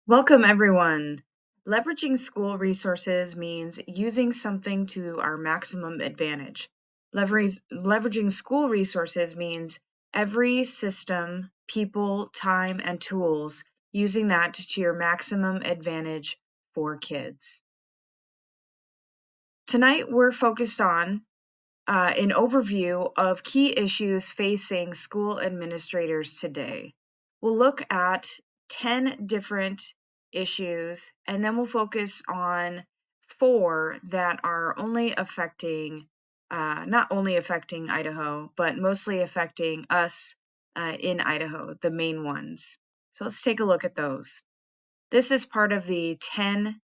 Welcome, everyone. Leveraging school resources means using something to our maximum advantage. Leveraging school resources means every system, people, time, and tools, using that to your maximum advantage for kids. Tonight, we're focused on an overview of key issues facing school administrators today. We'll look at 10 different issues, and then we'll focus on 4 that are only affecting, not only affecting Idaho, but mostly affecting us in Idaho, the main ones. So let's take a look at those. This is part of the 10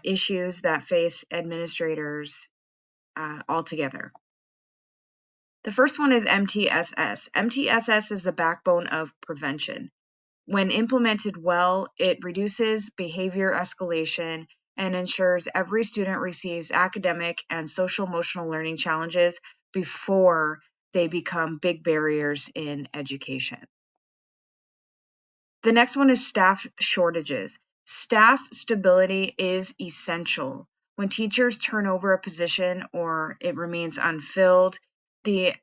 issues that face administrators altogether. The first one is MTSS. MTSS is the backbone of prevention. When implemented well, it reduces behavior escalation and ensures every student receives academic and social emotional learning challenges before they become big barriers in education. The next one is staff shortages. Staff stability is essential. When teachers turn over a position or it remains unfilled, the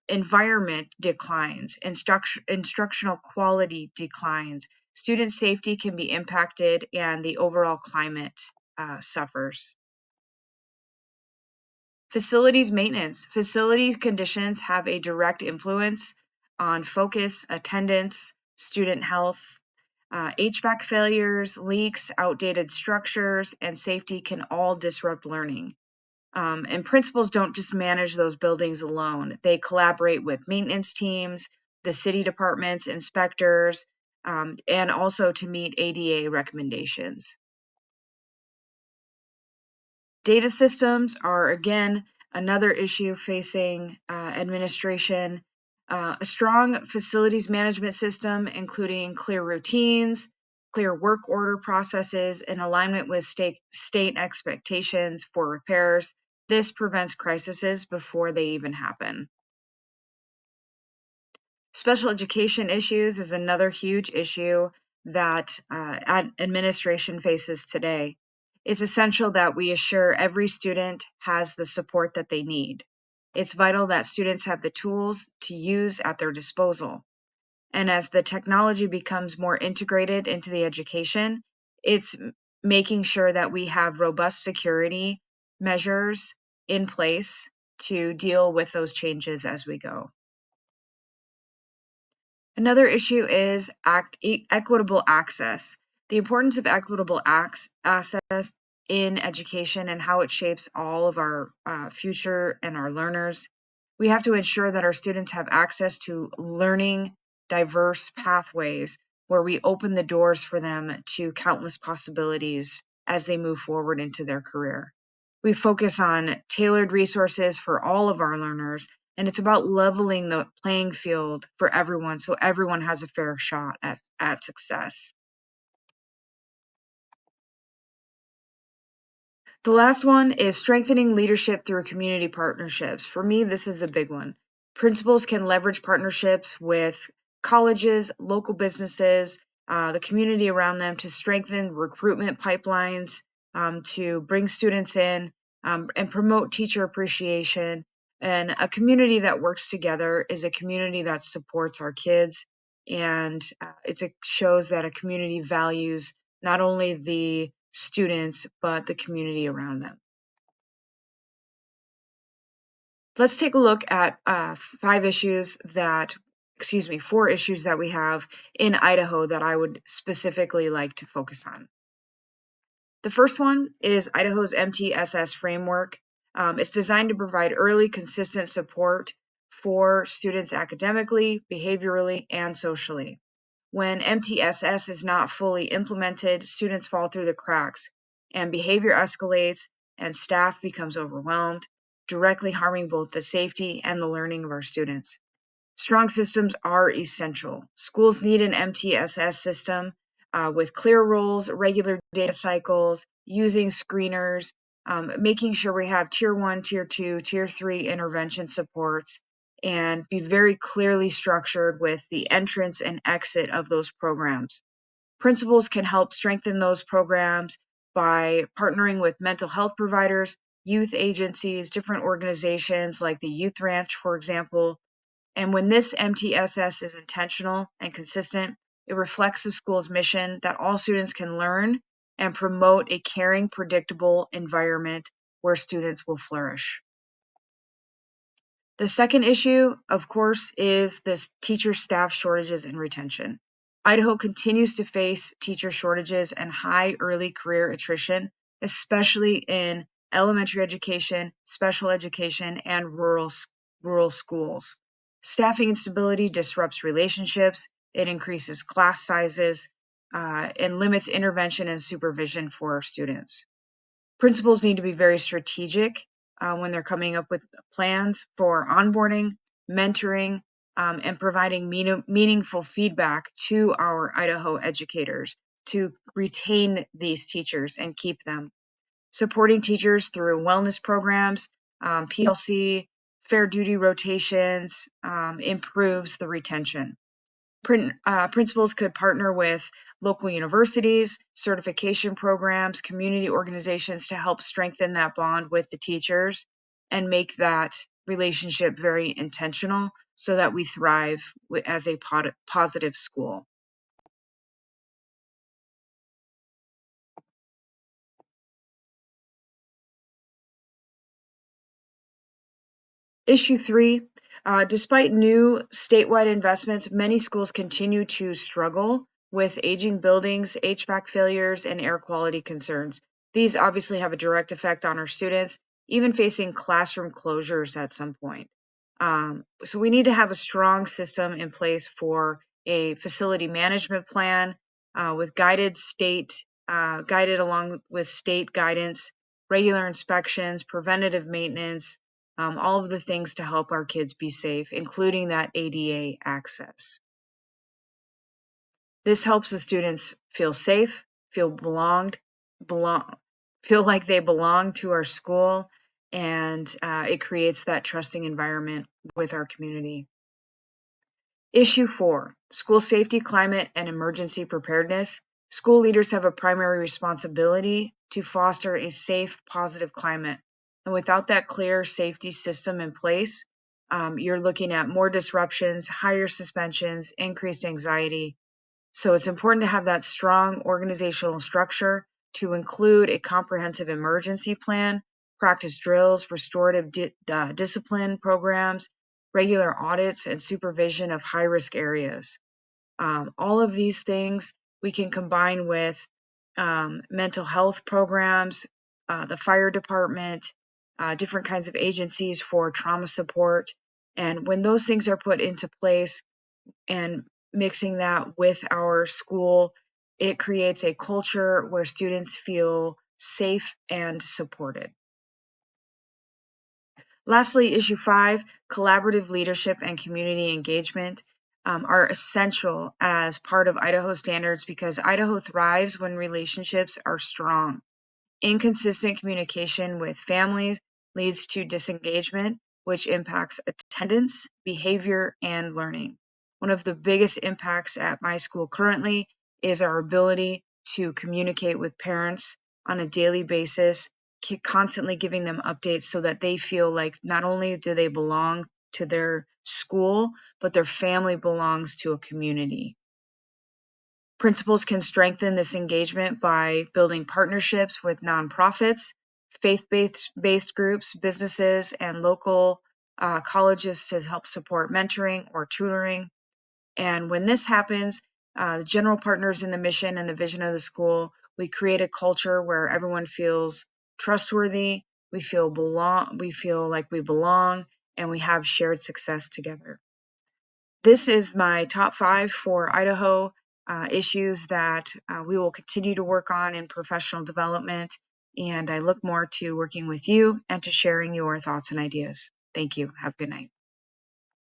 environment declines, instructional quality declines, student safety can be impacted, and the overall climate suffers. Facilities maintenance. Facilities conditions have a direct influence on focus, attendance, student health. HVAC failures, leaks, outdated structures, and safety can all disrupt learning. And principals don't just manage those buildings alone. They collaborate with maintenance teams, the city departments, inspectors, and also to meet ADA recommendations. Data systems are, again, another issue facing administration. A strong facilities management system, including clear routines, clear work order processes, and alignment with state expectations for repairs. This prevents crises before they even happen. Special education issues is another huge issue that administration faces today. It's essential that we assure every student has the support that they need. It's vital that students have the tools to use at their disposal. And as the technology becomes more integrated into the education, it's making sure that we have robust security measures in place to deal with those changes as we go. Another issue is equitable access. The importance of equitable access in education and how it shapes all of our future and our learners. We have to ensure that our students have access to learning diverse pathways where we open the doors for them to countless possibilities as they move forward into their career. We focus on tailored resources for all of our learners, and it's about leveling the playing field for everyone so everyone has a fair shot at success. The last one is strengthening leadership through community partnerships. For me, this is a big one. Principals can leverage partnerships with colleges, local businesses, the community around them to strengthen recruitment pipelines, to bring students in, and promote teacher appreciation. And a community that works together is a community that supports our kids, and it shows that a community values not only the students, but the community around them. Let's take a look at 4 issues that we have in Idaho that I would specifically like to focus on. The first one is Idaho's MTSS framework. It's designed to provide early, consistent support for students academically, behaviorally, and socially. When MTSS is not fully implemented, students fall through the cracks and behavior escalates and staff becomes overwhelmed, directly harming both the safety and the learning of our students. Strong systems are essential. Schools need an MTSS system with clear roles, regular data cycles, using screeners, making sure we have tier 1, tier 2, tier 3 intervention supports, and be very clearly structured with the entrance and exit of those programs. Principals can help strengthen those programs by partnering with mental health providers, youth agencies, different organizations like the Youth Ranch, for example. And when this MTSS is intentional and consistent, it reflects the school's mission that all students can learn and promote a caring, predictable environment where students will flourish. The second issue, of course, is this teacher staff shortages and retention. Idaho continues to face teacher shortages and high early career attrition, especially in elementary education, special education, and rural schools. Staffing instability disrupts relationships, it increases class sizes, and limits intervention and supervision for our students. Principals need to be very strategic when they're coming up with plans for onboarding, mentoring, and providing meaningful feedback to our Idaho educators to retain these teachers and keep them. Supporting teachers through wellness programs, PLC, fair duty rotations improves the retention. Principals could partner with local universities, certification programs, community organizations to help strengthen that bond with the teachers and make that relationship very intentional so that we thrive as a positive school. Issue 3, despite new statewide investments, many schools continue to struggle with aging buildings, HVAC failures, and air quality concerns. These obviously have a direct effect on our students, even facing classroom closures at some point. So we need to have a strong system in place for a facility management plan with guided along with state guidance, regular inspections, preventative maintenance, all of the things to help our kids be safe, including that ADA access. This helps the students feel safe, feel feel like they belong to our school, and it creates that trusting environment with our community. Issue 4, school safety, climate, and emergency preparedness. School leaders have a primary responsibility to foster a safe, positive climate. And without that clear safety system in place, you're looking at more disruptions, higher suspensions, increased anxiety. So it's important to have that strong organizational structure to include a comprehensive emergency plan, practice drills, restorative discipline programs, regular audits, and supervision of high-risk areas. All of these things we can combine with mental health programs, the fire department, different kinds of agencies for trauma support. And when those things are put into place and mixing that with our school, it creates a culture where students feel safe and supported. Lastly, issue 5, collaborative leadership and community engagement are essential as part of Idaho standards because Idaho thrives when relationships are strong. Inconsistent communication with families leads to disengagement, which impacts attendance, behavior, and learning. One of the biggest impacts at my school currently is our ability to communicate with parents on a daily basis, constantly giving them updates so that they feel like not only do they belong to their school, but their family belongs to a community. Principals can strengthen this engagement by building partnerships with nonprofits, faith-based groups, businesses, and local colleges to help support mentoring or tutoring. And when this happens, the general partners in the mission and the vision of the school, we create a culture where everyone feels trustworthy, we feel like we belong, and we have shared success together. This is my top 5 for Idaho issues that we will continue to work on in professional development, and I look more to working with you and to sharing your thoughts and ideas. Thank you. Have a good night.